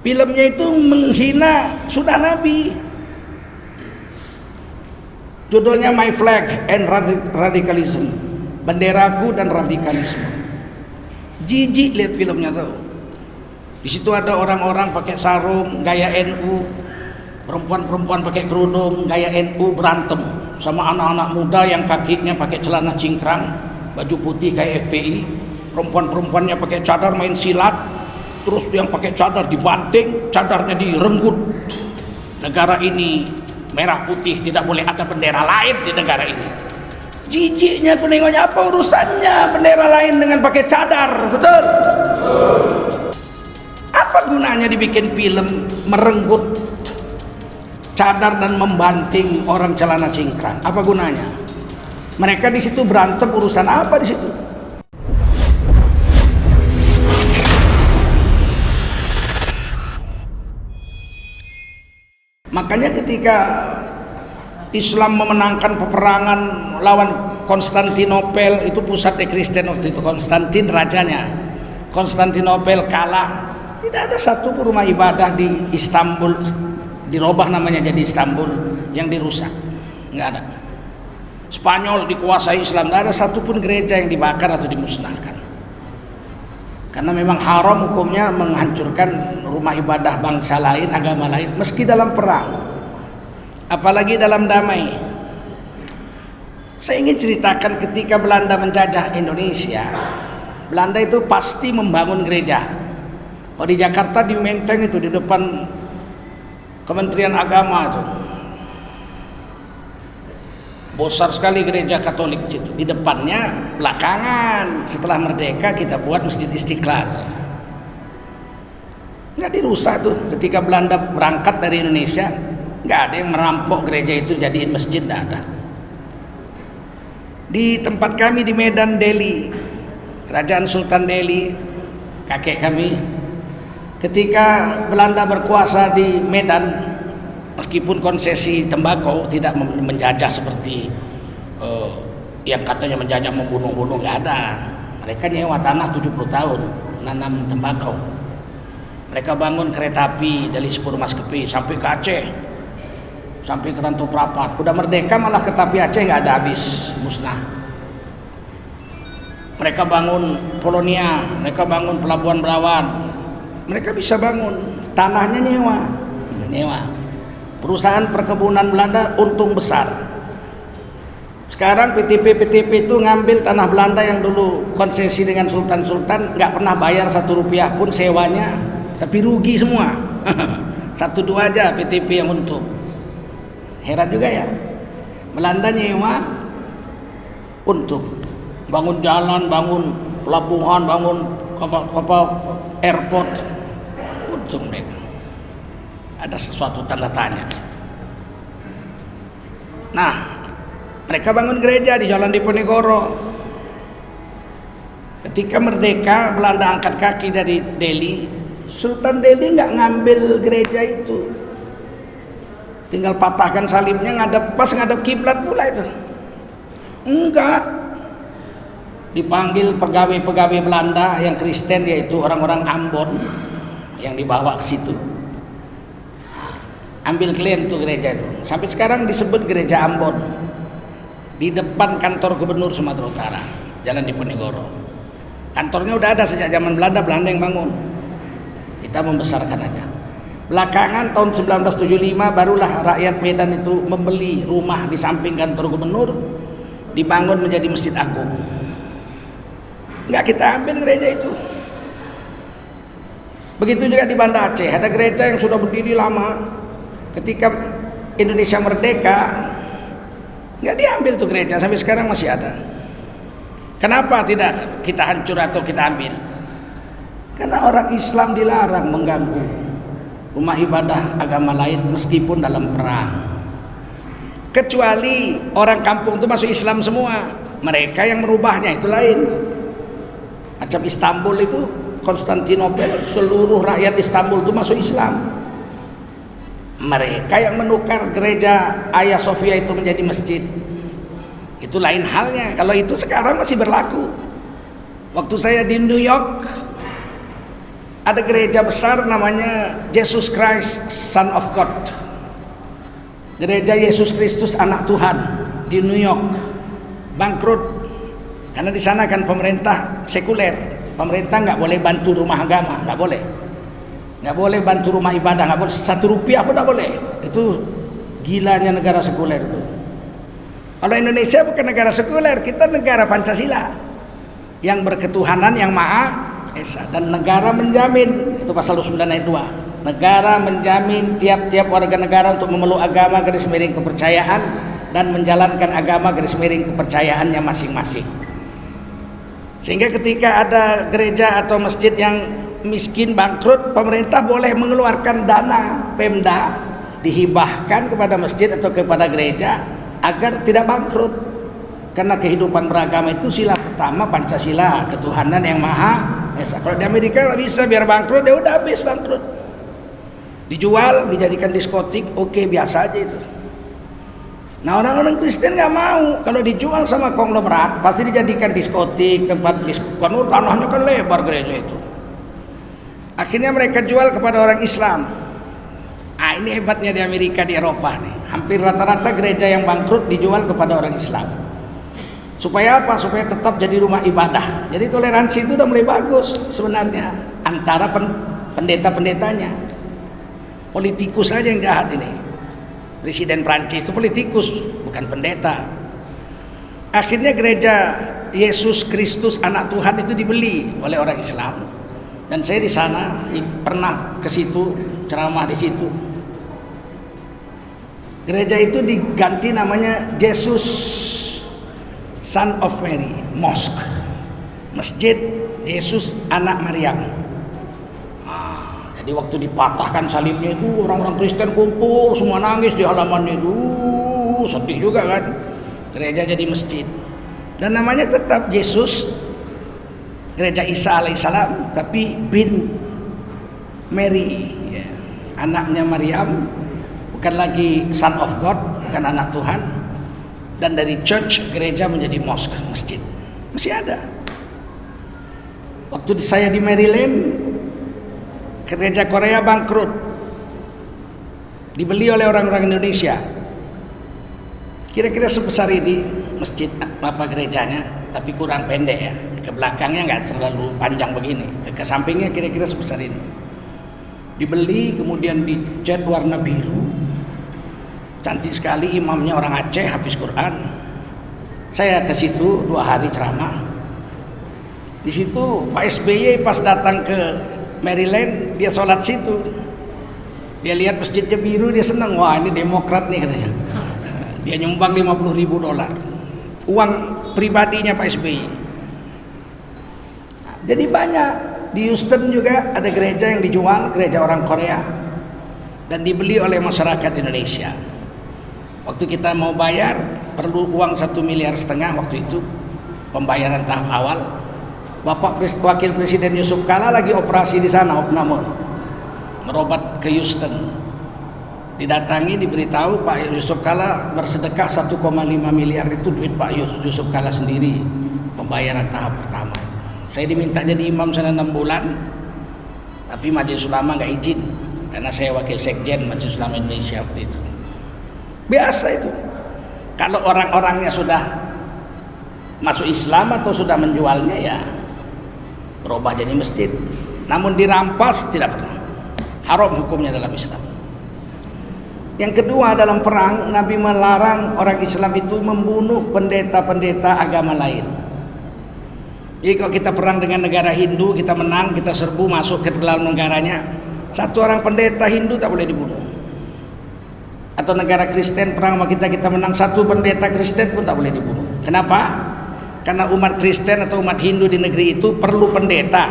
Filmnya itu menghina sunnah Nabi. Judulnya My Flag and Radicalism, benderaku dan radikalisme. Jijik lihat filmnya tuh. Di situ ada orang-orang pakai sarung gaya NU, perempuan-perempuan pakai kerudung gaya NU berantem sama anak-anak muda yang kakinya pakai celana cingkrang, baju putih kayak FPI. Perempuan-perempuannya pakai cadar main silat, terus yang pakai cadar dibanting, cadarnya direnggut. Negara ini merah putih, tidak boleh ada bendera lain di negara ini. Jijiknya aku nengoknya, apa urusannya bendera lain dengan pakai cadar, betul? Apa gunanya dibikin film merenggut cadar dan membanting orang celana cingkrang? Apa gunanya? Mereka di situ berantem urusan apa di situ? Makanya ketika Islam memenangkan peperangan lawan Konstantinopel, itu pusat Kristen waktu itu, Konstantin rajanya. Konstantinopel kalah, tidak ada satu rumah ibadah di Istanbul, dirubah namanya jadi Istanbul, yang dirusak, nggak ada. Spanyol dikuasai Islam, nggak ada satupun gereja yang dibakar atau dimusnahkan. Karena memang haram hukumnya menghancurkan rumah ibadah bangsa lain, agama lain, meski dalam perang, apalagi dalam damai. Saya ingin ceritakan ketika Belanda menjajah Indonesia, Belanda itu pasti membangun gereja. Kalau di Jakarta, di Menteng itu, di depan Kementerian Agama itu, besar sekali gereja Katolik itu. Di depannya, belakangan setelah merdeka kita buat Masjid Istiqlal. Nggak dirusak tuh. Ketika Belanda berangkat dari Indonesia, nggak ada yang merampok gereja itu jadiin masjid, nggak ada. Di tempat kami di Medan, Delhi, Kerajaan Sultan Delhi, kakek kami, ketika Belanda berkuasa di Medan, meskipun konsesi tembakau, tidak menjajah seperti yang katanya menjajah membunuh-bunuh, nggak ada. Mereka nyewa tanah 70 tahun nanam tembakau. Mereka bangun kereta api dari Sepur Maskapai sampai ke Aceh, sampai ke Rantau Prapat. Udah merdeka malah kereta api Aceh nggak ada habis, musnah. Mereka bangun Polonia, mereka bangun Pelabuhan Belawan. Mereka bisa bangun, tanahnya nyewa. Perusahaan perkebunan Belanda untung besar. Sekarang PTP itu ngambil tanah Belanda yang dulu konsesi dengan sultan-sultan, nggak pernah bayar 1 rupiah pun sewanya, tapi rugi semua. 1-2 aja PTP yang untung. Heran juga ya, Belanda nyewa untung, bangun jalan, bangun pelabuhan, bangun airport, untung mereka. Ada sesuatu tanda tanya. Nah, mereka bangun gereja di Jalan Diponegoro. Ketika merdeka, Belanda angkat kaki dari Delhi. Sultan Delhi nggak ngambil gereja itu, tinggal patahkan salibnya, pas ngadep kiblat pula itu. Enggak, dipanggil pegawai-pegawai Belanda yang Kristen, yaitu orang-orang Ambon, yang dibawa ke situ. Ambil klien tuh gereja itu. Sampai sekarang disebut gereja Ambon, di depan kantor gubernur Sumatera Utara, Jalan Diponegoro. Kantornya udah ada sejak zaman Belanda yang bangun. Kita membesarkan aja. Belakangan tahun 1975 barulah rakyat Medan itu membeli rumah di samping kantor gubernur, dibangun menjadi Masjid Agung. Nggak kita ambil gereja itu. Begitu juga di Banda Aceh, ada gereja yang sudah berdiri lama. Ketika Indonesia merdeka, nggak diambil tuh gereja, sampai sekarang masih ada. Kenapa tidak kita hancur atau kita ambil? Karena orang Islam dilarang mengganggu rumah ibadah agama lain meskipun dalam perang. Kecuali orang kampung itu masuk Islam semua, mereka yang merubahnya itu lain. Macam Istanbul itu, Konstantinopel, seluruh rakyat Istanbul itu masuk Islam. Mereka yang menukar gereja Hagia Sophia itu menjadi masjid, itu lain halnya. Kalau itu sekarang masih berlaku. Waktu saya di New York, Ada gereja besar namanya Jesus Christ Son of God, gereja Yesus Kristus Anak Tuhan di New York, bangkrut karena di sana kan pemerintah sekuler, pemerintah nggak boleh bantu rumah agama, nggak boleh bantu rumah ibadah, nggak boleh, 1 rupiah pun nggak boleh. Itu gilanya negara sekuler itu. Kalau Indonesia bukan negara sekuler, kita negara Pancasila yang berketuhanan yang Maha Esa, dan negara menjamin, itu pasal 29 ayat 2, negara menjamin tiap-tiap warga negara untuk memeluk agama garis miring kepercayaan dan menjalankan agama garis miring kepercayaannya masing-masing. Sehingga ketika ada gereja atau masjid yang miskin bangkrut, pemerintah boleh mengeluarkan dana Pemda dihibahkan kepada masjid atau kepada gereja agar tidak bangkrut. Karena kehidupan beragama itu sila pertama Pancasila, ketuhanan yang Maha Esa. Kalau di Amerika nggak bisa, biar bangkrut ya udah habis bangkrut. Dijual, dijadikan diskotik, oke, biasa aja itu. Nah, orang-orang Kristen nggak mau. Kalau dijual sama konglomerat, pasti dijadikan diskotik, tempat diskotik. Oh, tanahnya kan lebar gereja itu. Akhirnya mereka jual kepada orang Islam. Ah, ini hebatnya di Amerika, di Eropa nih. Hampir rata-rata gereja yang bangkrut dijual kepada orang Islam. Supaya apa? Supaya tetap jadi rumah ibadah. Jadi toleransi itu udah mulai bagus sebenarnya antara pendeta-pendetanya. Politikus saja yang jahat ini. Presiden Prancis itu politikus, bukan pendeta. Akhirnya gereja Yesus Kristus Anak Tuhan itu dibeli oleh orang Islam. Dan saya di sana pernah ke situ, ceramah di situ. Gereja itu diganti namanya Jesus Son of Mary Mosque, Masjid Yesus Anak Maryam. Jadi waktu dipatahkan salibnya itu orang-orang Kristen kumpul semua nangis di halamannya itu, sedih juga kan. Gereja jadi masjid dan namanya tetap Yesus, gereja Isa alaihissalam, tapi bin Mary, ya. Anaknya Maryam, bukan lagi Son of God, bukan anak Tuhan. Dan dari church, gereja menjadi mosque, masjid. Masih ada. Waktu saya di Maryland, gereja Korea bangkrut, dibeli oleh orang-orang Indonesia. Kira-kira sebesar ini masjid apa gerejanya, tapi kurang pendek ya. Ke belakangnya nggak terlalu panjang begini, ke sampingnya kira-kira sebesar ini. Dibeli, kemudian dicat warna biru. Cantik sekali, imamnya orang Aceh, hafiz Quran. Saya ke situ 2 hari ceramah. Di situ Pak SBY pas datang ke Maryland, dia sholat situ. Dia lihat masjidnya biru, dia senang. Wah, ini Demokrat nih katanya. Dia nyumbang $50.000, uang pribadinya Pak SBY. Jadi banyak. Di Houston juga ada gereja yang dijual, gereja orang Korea, dan dibeli oleh masyarakat Indonesia. Waktu kita mau bayar perlu uang 1,5 miliar waktu itu, pembayaran tahap awal. Bapak Wakil Presiden Yusuf Kala lagi operasi di sana, opname, merobat ke Houston. Didatangi, diberitahu Pak Yusuf Kala bersedekah 1,5 miliar, itu duit Pak Yusuf Kala sendiri, pembayaran tahap pertama. Saya diminta jadi imam sana 6 bulan, tapi Majelis Ulama nggak izin karena saya wakil sekjen Majelis Ulama Indonesia waktu itu. Biasa itu. Kalau orang-orangnya sudah masuk Islam atau sudah menjualnya, ya berubah jadi masjid. Namun dirampas tidak pernah. Haram hukumnya dalam Islam. Yang kedua, dalam perang Nabi melarang orang Islam itu membunuh pendeta-pendeta agama lain. Jadi kalau kita perang dengan negara Hindu, kita menang, kita serbu masuk ke dalam negaranya, satu orang pendeta Hindu tak boleh dibunuh. Atau negara Kristen perang sama kita menang, satu pendeta Kristen pun tak boleh dibunuh. Kenapa? Karena umat Kristen atau umat Hindu di negeri itu perlu pendeta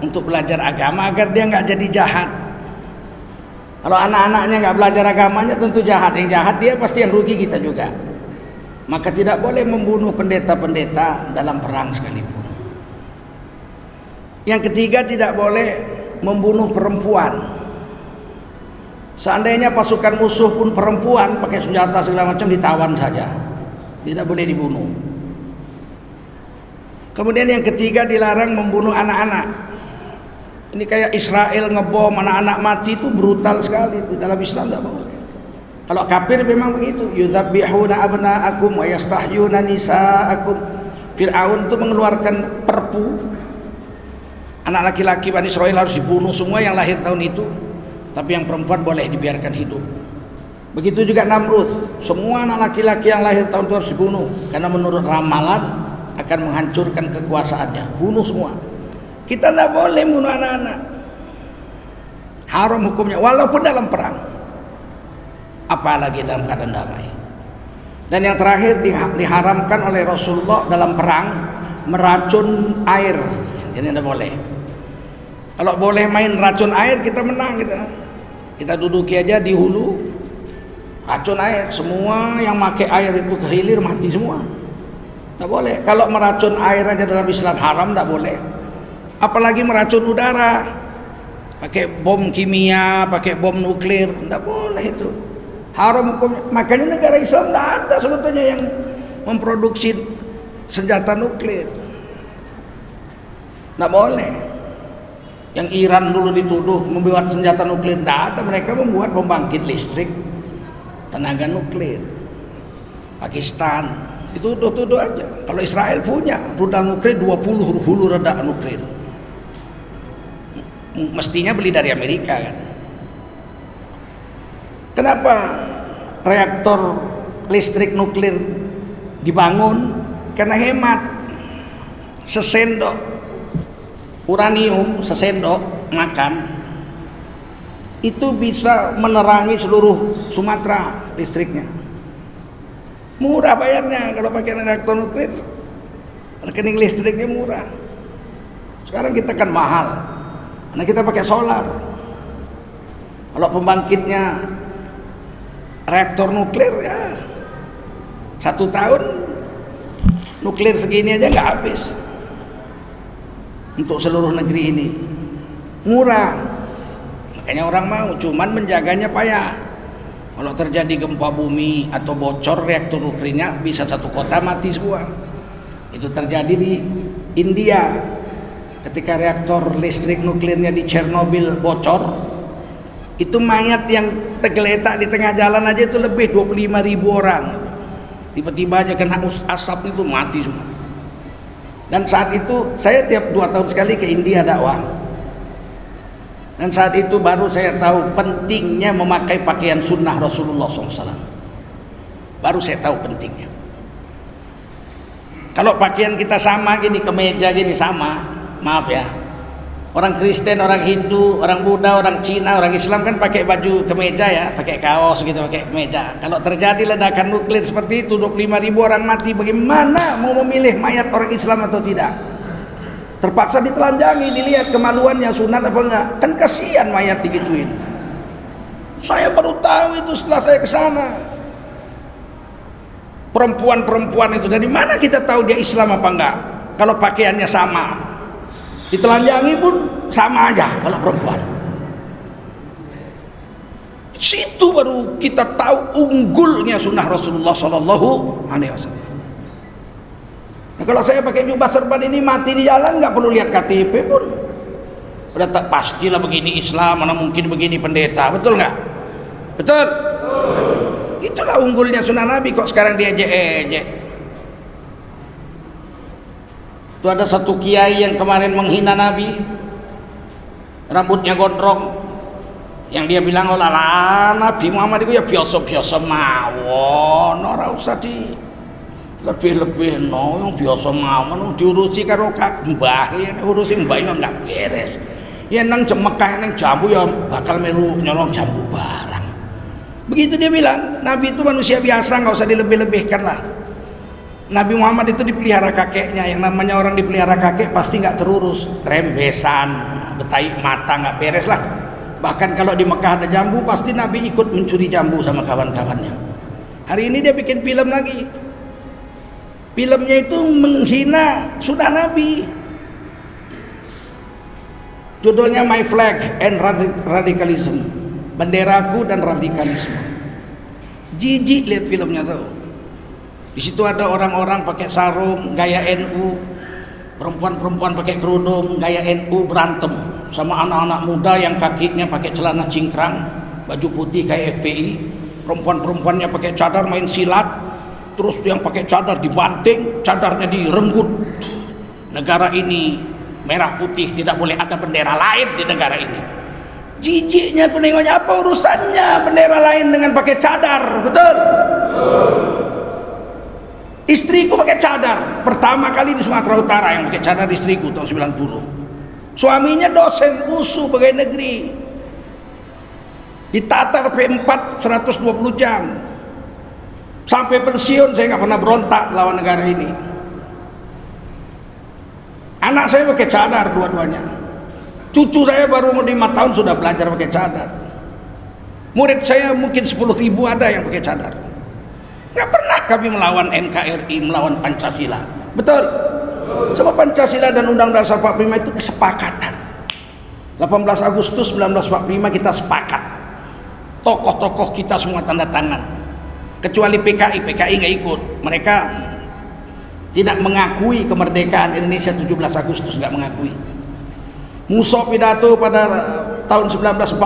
untuk belajar agama agar dia nggak jadi jahat. Kalau anak-anaknya nggak belajar agamanya tentu jahat. Yang jahat dia, pasti yang rugi kita juga. Maka tidak boleh membunuh pendeta-pendeta dalam perang sekalipun. Yang ketiga, tidak boleh membunuh perempuan. Seandainya pasukan musuh pun perempuan pakai senjata segala macam, ditawan saja, tidak boleh dibunuh. Kemudian yang ketiga, dilarang membunuh anak-anak. Ini kayak Israel ngebom anak-anak mati, itu brutal sekali itu. Dalam Islam tidak boleh. Kalau kafir memang begitu, yudzabbihuna abna'akum wa yastahyuna nisa'akum. Fir'aun itu mengeluarkan perpu, anak laki-laki Bani Israel harus dibunuh semua yang lahir tahun itu, tapi yang perempuan boleh dibiarkan hidup. Begitu juga Namrud, semua anak laki-laki yang lahir tahun itu harus dibunuh, karena menurut ramalan akan menghancurkan kekuasaannya. Bunuh semua. Kita tidak boleh bunuh anak-anak, haram hukumnya walaupun dalam perang, apalagi dalam keadaan damai. Dan yang terakhir, diharamkan oleh Rasulullah dalam perang meracun air. Jadi tidak boleh. Kalau boleh main racun air, kita menang. Kita duduki aja di hulu, racun air, semua yang pakai air itu ke hilir mati semua. Tidak boleh. Kalau meracun air aja dalam Islam haram, tidak boleh. Apalagi meracun udara, pakai bom kimia, pakai bom nuklir, tidak boleh itu. Haram hukumnya. Makanya negara Islam tidak ada sebetulnya yang memproduksi senjata nuklir. Tidak boleh. Yang Iran dulu dituduh membuat senjata nuklir, tidak ada. Mereka membuat pembangkit listrik tenaga nuklir. Pakistan itu tuduh aja. Kalau Israel punya rudal nuklir 20 hulu ledak nuklir. Mestinya beli dari Amerika kan. Kenapa reaktor listrik nuklir dibangun? Karena hemat. Sesendok uranium, sesendok makan itu bisa menerangi seluruh Sumatera listriknya. Murah bayarnya kalau pakai reaktor nuklir. Rekening listriknya murah. Sekarang kita kan mahal karena kita pakai solar. Kalau pembangkitnya reaktor nuklir, ya 1 tahun nuklir segini aja nggak habis untuk seluruh negeri ini. Murah, makanya orang mau, cuman menjaganya payah. Kalau terjadi gempa bumi atau bocor reaktor nuklirnya, bisa satu kota mati semua. Itu terjadi di India ketika reaktor listrik nuklirnya di Chernobyl bocor. Itu mayat yang tergeletak di tengah jalan aja itu lebih 25.000 orang. Tiba-tiba aja kena asap itu mati semua. Dan saat itu saya tiap 2 tahun sekali ke India dakwah. Dan saat itu baru saya tahu pentingnya memakai pakaian sunnah Rasulullah SAW. Baru saya tahu pentingnya. Kalau pakaian kita sama gini, kemeja gini sama, maaf ya. Orang Kristen, orang Hindu, orang Buddha, orang Cina, orang Islam kan pakai baju kemeja ya, pakai kaos gitu, pakai kemeja. Kalau terjadi ledakan nuklir seperti itu, 25.000 orang mati, bagaimana mau memilih mayat orang Islam atau tidak? Terpaksa ditelanjangi, dilihat kemaluannya sunat apa enggak. Kan kasihan mayat digituin. Saya baru tahu itu setelah saya ke sana. Perempuan-perempuan itu dari mana kita tahu dia Islam apa enggak? Kalau pakaiannya sama. Ditelanjangi pun sama aja kalau perempuan. Situ baru kita tahu unggulnya sunnah Rasulullah Sallallahu Alaihi Wasallam. Nah, kalau saya pakai jubah serban ini mati di jalan nggak perlu lihat KTP pun. Udah tak pastilah begini Islam, mana mungkin begini pendeta, betul nggak? Betul. Itulah unggulnya sunnah Nabi, kok sekarang diejek-ejek. Itu ada satu kiai yang kemarin menghina Nabi, rambutnya gondrong, yang dia bilang, oh lah Nabi Muhammad itu ya biasa-biasa mawon, ora usah di lebih-lebih no, yang biasa mawon diurusi karo mbah, urusi mbah ya nggak beres. Ya nang Mekah nang jambu ya bakal melu nyolong jambu barang. Begitu dia bilang, Nabi itu manusia biasa, nggak usah dilebih-lebihkan lah. Nabi Muhammad itu dipelihara kakeknya. Yang namanya orang dipelihara kakek pasti nggak terurus, rembesan, betaik mata nggak beres lah. Bahkan kalau di Mekah ada jambu, pasti Nabi ikut mencuri jambu sama kawan-kawannya. Hari ini dia bikin film lagi. Filmnya itu menghina sunnah Nabi. Judulnya My Flag and Radicalism, benderaku dan radikalisme. Jijik lihat filmnya tuh. Di situ ada orang-orang pakai sarung gaya NU, perempuan-perempuan pakai kerudung gaya NU berantem. sama anak-anak muda yang kakinya pakai celana cingkrang, baju putih kayak FPI, perempuan-perempuannya pakai cadar main silat, terus yang pakai cadar dibanting, cadarnya direnggut. Negara ini merah putih, tidak boleh ada bendera lain di negara ini. Jijiknya aku nengoknya, apa urusannya bendera lain dengan pakai cadar, betul? Istriku pakai cadar, pertama kali di Sumatera Utara yang pakai cadar istriku tahun 90. Suaminya dosen USU pegawai negeri, ditatar P4 120 jam. Sampai pensiun saya nggak pernah berontak lawan negara ini. Anak saya pakai cadar dua-duanya. Cucu saya baru mau 5 tahun sudah belajar pakai cadar. Murid saya mungkin 10.000 ada yang pakai cadar. Nggak pernah kami melawan NKRI, melawan Pancasila. Betul? Sebab Pancasila dan Undang-Undang Dasar 45 itu kesepakatan. 18 Agustus 1945 kita sepakat. Tokoh-tokoh kita semua tanda tangan. Kecuali PKI nggak ikut. Mereka tidak mengakui kemerdekaan Indonesia 17 Agustus, nggak mengakui. Musso pidato pada tahun 1948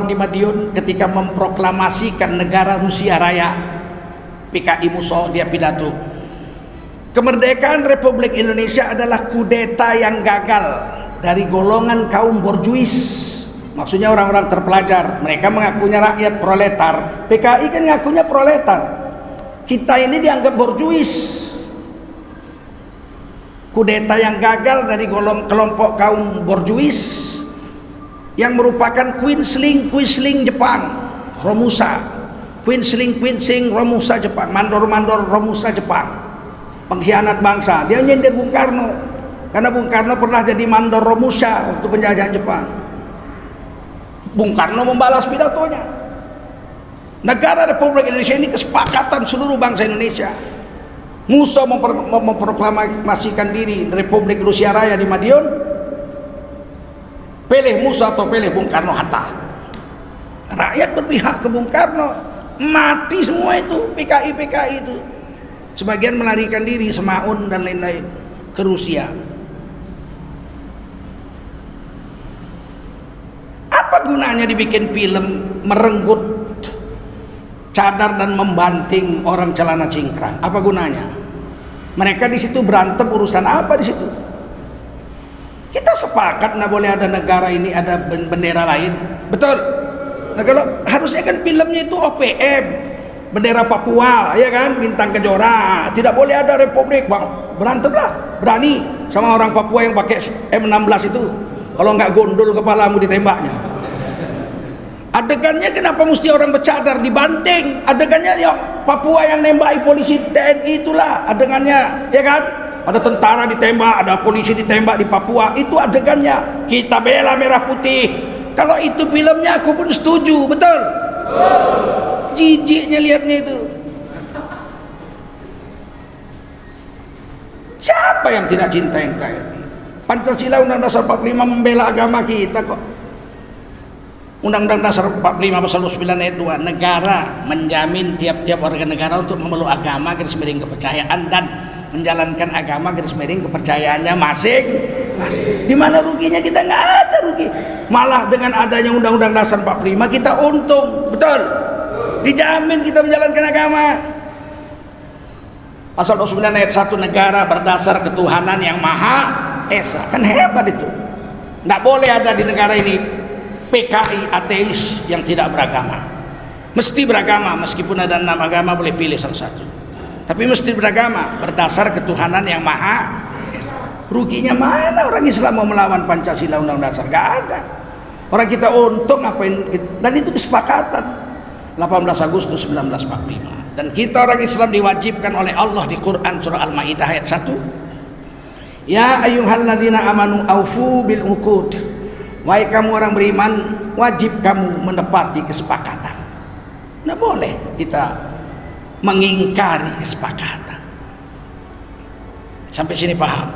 di Madiun ketika memproklamasikan negara Rusia Raya. PKI Musso dia pidato, kemerdekaan Republik Indonesia adalah kudeta yang gagal dari golongan kaum borjuis. Maksudnya orang-orang terpelajar. Mereka mengakunya rakyat proletar. PKI kan ngakunya proletar. Kita ini dianggap borjuis. Kudeta yang gagal dari kelompok kaum borjuis yang merupakan Quisling Jepang, Romusa. Quisling Romusa Jepang, mandor Romusa Jepang, pengkhianat bangsa. Dia nyindir Bung Karno karena Bung Karno pernah jadi mandor Romusa waktu penjajahan Jepang. Bung Karno membalas pidatonya. Negara Republik Indonesia ini kesepakatan seluruh bangsa Indonesia. Musso memproklamasikan diri Republik Rusia Raya di Madiun. Pilih Musso atau pilih Bung Karno Hatta. Rakyat berpihak ke Bung Karno. Mati semua itu PKI itu. Sebagian melarikan diri, Semaun dan lain-lain ke Rusia. Apa gunanya dibikin film merenggut cadar dan membanting orang celana cingkrang? Apa gunanya? Mereka di situ berantem urusan apa di situ? Kita sepakat nggak boleh ada negara ini ada bendera lain, betul? Nah kalau harusnya kan filmnya itu OPM, bendera Papua, ya kan, bintang kejora, tidak boleh ada republik, bang. Berantemlah, berani sama orang Papua yang pakai M16 itu. Kalau nggak gondol kepalamu ditembaknya. Adegannya kenapa mesti orang bercadar dibanting? Adegannya ya Papua yang nembaki polisi TNI itulah adegannya, ya kan? Ada tentara ditembak, ada polisi ditembak di Papua, itu adegannya. Kita bela merah putih. Kalau itu filmnya aku pun setuju, betul? Jijiknya lihatnya itu. Siapa yang tidak cinta NKRI? Pancasila Undang-Undang Dasar 45 membela agama kita kok. Undang-Undang Dasar 45 pasal 9 ayat 2, negara menjamin tiap-tiap warga negara untuk memeluk agama garis miring kepercayaan dan menjalankan agama garis miring kepercayaannya masing-masing. Di mana ruginya? Kita nggak ada rugi. Malah dengan adanya Undang-Undang Dasar 45 kita untung, betul? Dijamin kita menjalankan agama. Pasal 29 ayat 1, negara berdasar ketuhanan yang Maha Esa. Kan hebat itu. Nggak boleh ada di negara ini PKI ateis yang tidak beragama. Mesti beragama, meskipun ada 6 agama boleh pilih salah satu. Tapi mesti beragama berdasar ketuhanan yang Maha Esa. Ruginya mana orang Islam mau melawan Pancasila Undang-Undang Dasar? Gak ada. Orang kita untung ngapain? Dan itu kesepakatan 18 Agustus 1945. Dan kita orang Islam diwajibkan oleh Allah di Quran surah Al-Maidah ayat 1. Ya ayyuhalladzina amanu aufu bil uqud. Wahai kamu orang beriman, wajib kamu menepati kesepakatan. Nggak boleh kita mengingkari kesepakatan. Sampai sini paham?